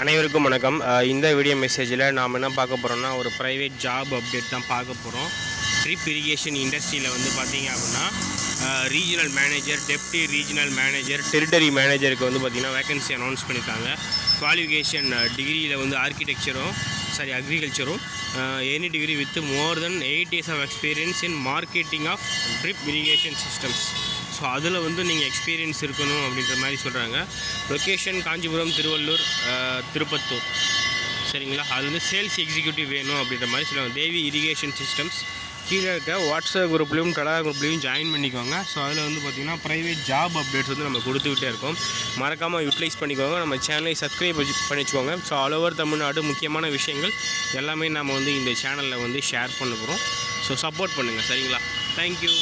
அனைவருக்கும் வணக்கம். இந்த வீடியோ மெசேஜில் நாம் என்ன பார்க்க போகிறோம்னா ஒரு ப்ரைவேட் ஜாப் அப்டேட் தான் பார்க்க போகிறோம். ட்ரிப் இரிகேஷன் இண்டஸ்ட்ரியில் வந்து பார்த்திங்க அப்படின்னா regional manager, deputy regional manager, territory மேனேஜருக்கு வந்து பார்த்திங்கன்னா வேகன்சி அனௌன்ஸ் பண்ணியிருக்காங்க. குவாலிஃபிகேஷன் டிகிரியில் வந்து அக்ரிகல்ச்சரும் any degree with more than 8 years of experience in marketing of drip irrigation systems. So அதில் வந்து நீங்கள் எக்ஸ்பீரியன்ஸ் இருக்கணும் அப்படின்ற மாதிரி சொல்கிறாங்க. லொக்கேஷன் காஞ்சிபுரம், திருவள்ளூர், திருப்பத்தூர், சரிங்களா? அது வந்து சேல்ஸ் எக்ஸிக்யூட்டிவ் வேணும் அப்படின்ற மாதிரி சொல்லுவாங்க. தேவி இரிகேஷன் சிஸ்டம்ஸ் கீழே இருக்க வாட்ஸ்அப் குரூப்லேயும் டெலகிராம் குரூப்லேயும் ஜாயின் பண்ணிக்கோங்க. ஸோ அதில் வந்து பார்த்திங்கன்னா ப்ரைவேட் ஜாப் அப்டேட்ஸ் வந்து நம்ம கொடுத்துக்கிட்டே இருக்கோம். மறக்காமல் யூட்டிலைஸ் பண்ணிக்கோங்க. நம்ம சேனலை சப்ஸ்கிரைப் பண்ணி வச்சுக்கோங்க. ஸோ ஆல் ஓவர் தமிழ்நாடு முக்கியமான விஷயங்கள் எல்லாமே நம்ம வந்து இந்த சேனலில் வந்து ஷேர் பண்ண போகிறோம். ஸோ சப்போர்ட் பண்ணுங்கள், சரிங்களா? தேங்க்யூ.